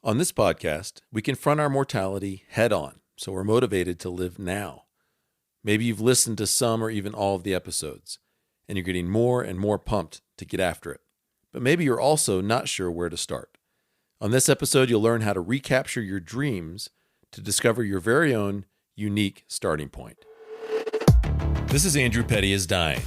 On this podcast, we confront our mortality head on, so we're motivated to live now. Maybe you've listened to some or even all of the episodes, and you're getting more and more pumped to get after it. But maybe you're also not sure where to start. On this episode, you'll learn how to recapture your dreams to discover your very own unique starting point. This is Andrew Petty is Dying,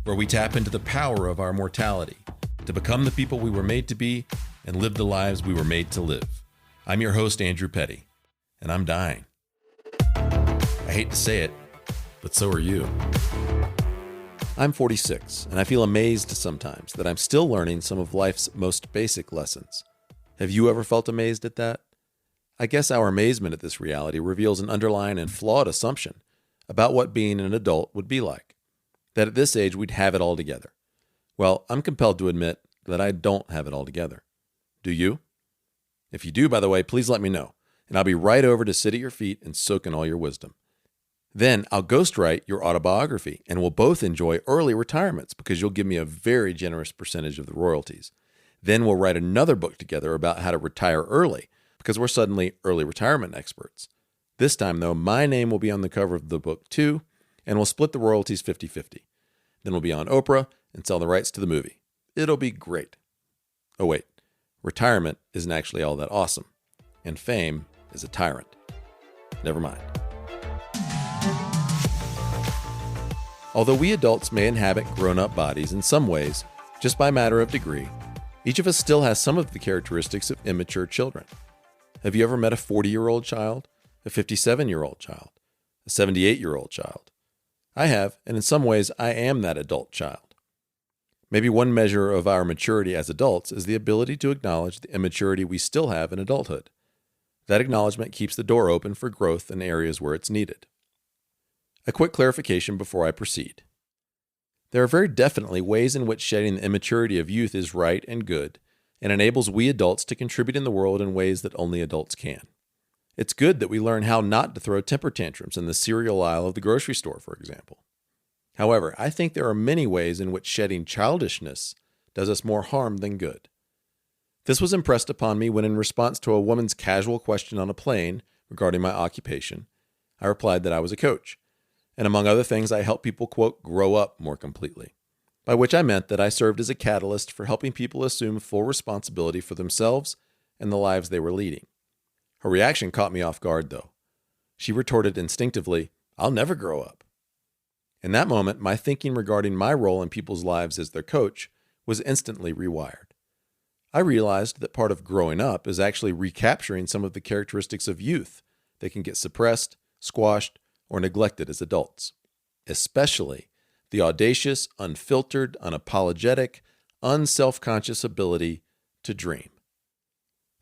where we tap into the power of our mortality to become the people we were made to be and live the lives we were made to live. I'm your host, Andrew Petty, and I'm dying. I hate to say it, but so are you. I'm 46, and I feel amazed sometimes that I'm still learning some of life's most basic lessons. Have you ever felt amazed at that? I guess our amazement at this reality reveals an underlying and flawed assumption about what being an adult would be like, that at this age we'd have it all together. Well, I'm compelled to admit that I don't have it all together. Do you? If you do, by the way, please let me know, and I'll be right over to sit at your feet and soak in all your wisdom. Then I'll ghostwrite your autobiography, and we'll both enjoy early retirements because you'll give me a very generous percentage of the royalties. Then we'll write another book together about how to retire early because we're suddenly early retirement experts. This time, though, my name will be on the cover of the book too, and we'll split the royalties 50-50. Then we'll be on Oprah and sell the rights to the movie. It'll be great. Oh, wait. Retirement isn't actually all that awesome, and fame is a tyrant. Never mind. Although we adults may inhabit grown-up bodies in some ways, just by matter of degree, each of us still has some of the characteristics of immature children. Have you ever met a 40-year-old child, a 57-year-old child, a 78-year-old child? I have, and in some ways, I am that adult child. Maybe one measure of our maturity as adults is the ability to acknowledge the immaturity we still have in adulthood. That acknowledgement keeps the door open for growth in areas where it's needed. A quick clarification before I proceed. There are very definitely ways in which shedding the immaturity of youth is right and good, and enables we adults to contribute in the world in ways that only adults can. It's good that we learn how not to throw temper tantrums in the cereal aisle of the grocery store, for example. However, I think there are many ways in which shedding childishness does us more harm than good. This was impressed upon me when, in response to a woman's casual question on a plane regarding my occupation, I replied that I was a coach, and among other things, I help people, quote, grow up more completely, by which I meant that I served as a catalyst for helping people assume full responsibility for themselves and the lives they were leading. Her reaction caught me off guard, though. She retorted instinctively, "I'll never grow up." In that moment, my thinking regarding my role in people's lives as their coach was instantly rewired. I realized that part of growing up is actually recapturing some of the characteristics of youth that can get suppressed, squashed, or neglected as adults, especially the audacious, unfiltered, unapologetic, unself-conscious ability to dream.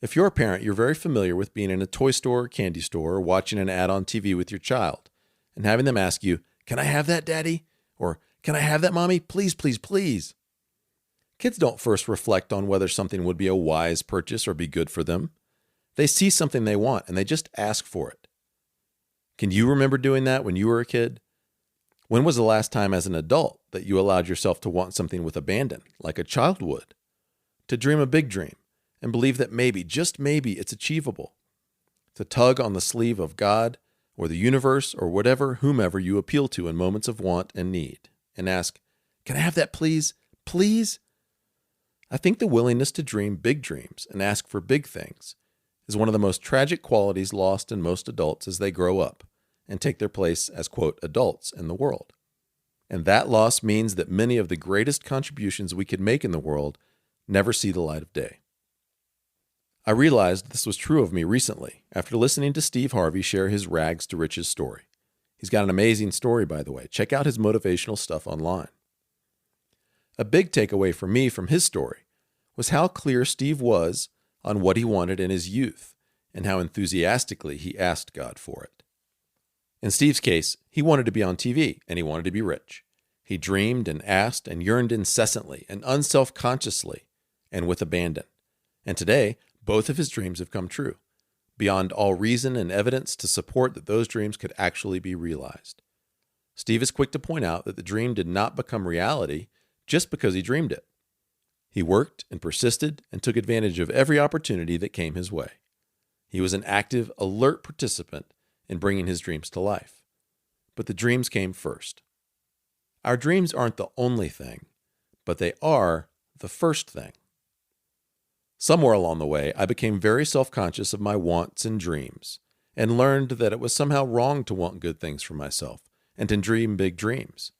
If you're a parent, you're very familiar with being in a toy store or candy store or watching an ad on TV with your child and having them ask you, "Can I have that, Daddy?" Or, "Can I have that, Mommy? Please, please, please." Kids don't first reflect on whether something would be a wise purchase or be good for them. They see something they want and they just ask for it. Can you remember doing that when you were a kid? When was the last time as an adult that you allowed yourself to want something with abandon, like a child would? To dream a big dream and believe that maybe, just maybe, it's achievable. To tug on the sleeve of God or the universe or whomever you appeal to in moments of want and need and ask, "Can I have that, please? Please?" I think the willingness to dream big dreams and ask for big things is one of the most tragic qualities lost in most adults as they grow up and take their place as, quote, adults in the world. And that loss means that many of the greatest contributions we could make in the world never see the light of day. I realized this was true of me recently after listening to Steve Harvey share his rags to riches story. He's got an amazing story, by the way. Check out his motivational stuff online. A big takeaway for me from his story was how clear Steve was on what he wanted in his youth and how enthusiastically he asked God for it. In Steve's case, he wanted to be on TV and he wanted to be rich. He dreamed and asked and yearned incessantly and unselfconsciously and with abandon. And today, both of his dreams have come true, beyond all reason and evidence to support that those dreams could actually be realized. Steve is quick to point out that the dream did not become reality just because he dreamed it. He worked and persisted and took advantage of every opportunity that came his way. He was an active, alert participant in bringing his dreams to life. But the dreams came first. Our dreams aren't the only thing, but they are the first thing. Somewhere along the way, I became very self-conscious of my wants and dreams, and learned that it was somehow wrong to want good things for myself and to dream big dreams.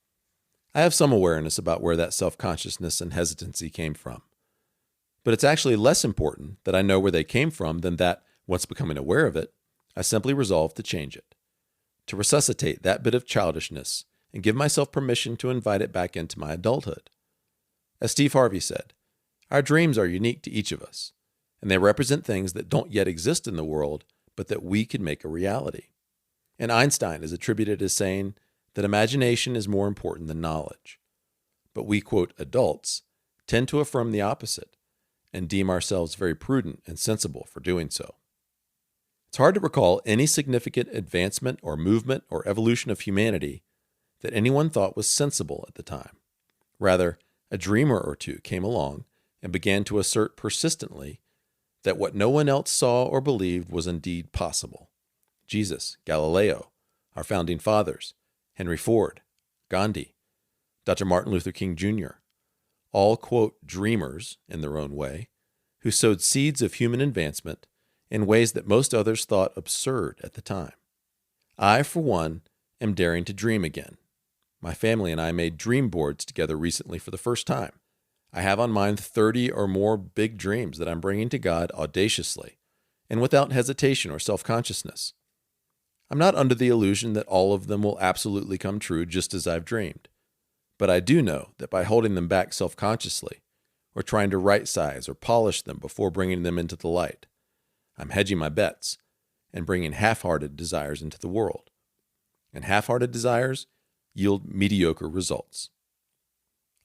I have some awareness about where that self-consciousness and hesitancy came from. But it's actually less important that I know where they came from than that, once becoming aware of it, I simply resolved to change it, to resuscitate that bit of childishness and give myself permission to invite it back into my adulthood. As Steve Harvey said, our dreams are unique to each of us, and they represent things that don't yet exist in the world, but that we can make a reality. And Einstein is attributed as saying that imagination is more important than knowledge. But we, quote, adults, tend to affirm the opposite and deem ourselves very prudent and sensible for doing so. It's hard to recall any significant advancement or movement or evolution of humanity that anyone thought was sensible at the time. Rather, a dreamer or two came along and began to assert persistently that what no one else saw or believed was indeed possible. Jesus, Galileo, our founding fathers, Henry Ford, Gandhi, Dr. Martin Luther King Jr., all, quote, dreamers in their own way, who sowed seeds of human advancement in ways that most others thought absurd at the time. I, for one, am daring to dream again. My family and I made dream boards together recently for the first time. I have on mine 30 or more big dreams that I'm bringing to God audaciously and without hesitation or self-consciousness. I'm not under the illusion that all of them will absolutely come true just as I've dreamed. But I do know that by holding them back self-consciously or trying to right-size or polish them before bringing them into the light, I'm hedging my bets and bringing half-hearted desires into the world. And half-hearted desires yield mediocre results.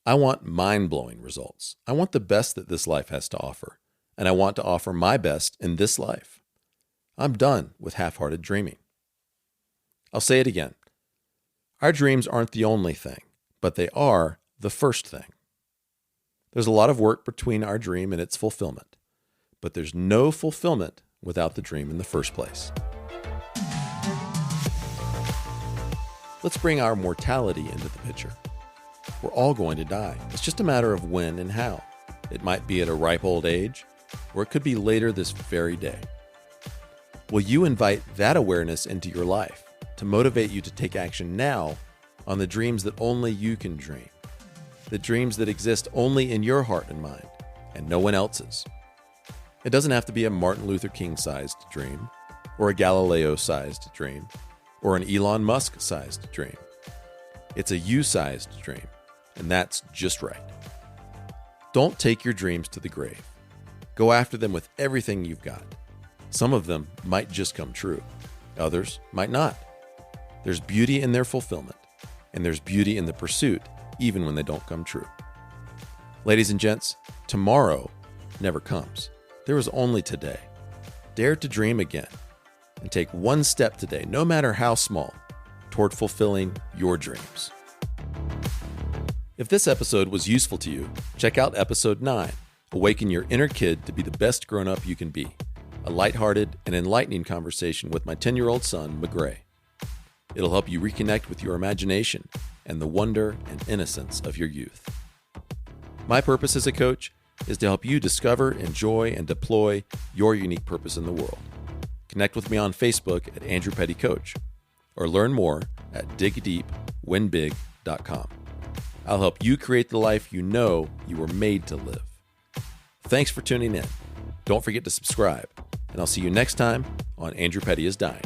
I want mind-blowing results. I want the best that this life has to offer, and I want to offer my best in this life. I'm done with half-hearted dreaming. I'll say it again. Our dreams aren't the only thing, but they are the first thing. There's a lot of work between our dream and its fulfillment, but there's no fulfillment without the dream in the first place. Let's bring our mortality into the picture. We're all going to die. It's just a matter of when and how. It might be at a ripe old age, or it could be later this very day. Will you invite that awareness into your life to motivate you to take action now on the dreams that only you can dream, the dreams that exist only in your heart and mind, and no one else's? It doesn't have to be a Martin Luther King-sized dream, or a Galileo-sized dream, or an Elon Musk-sized dream. It's a you-sized dream, and that's just right. Don't take your dreams to the grave. Go after them with everything you've got. Some of them might just come true. Others might not. There's beauty in their fulfillment, and there's beauty in the pursuit, even when they don't come true. Ladies and gents, tomorrow never comes. There is only today. Dare to dream again, and take one step today, no matter how small, toward fulfilling your dreams. If this episode was useful to you, check out episode 9, Awaken Your Inner Kid to be the best grown-up you can be, a lighthearted and enlightening conversation with my 10-year-old son, McGray. It'll help you reconnect with your imagination and the wonder and innocence of your youth. My purpose as a coach is to help you discover, enjoy, and deploy your unique purpose in the world. Connect with me on Facebook at Andrew Petty Coach, or learn more at digdeepwinbig.com. I'll help you create the life you know you were made to live. Thanks for tuning in. Don't forget to subscribe, and I'll see you next time on Andrew Petty is Dying.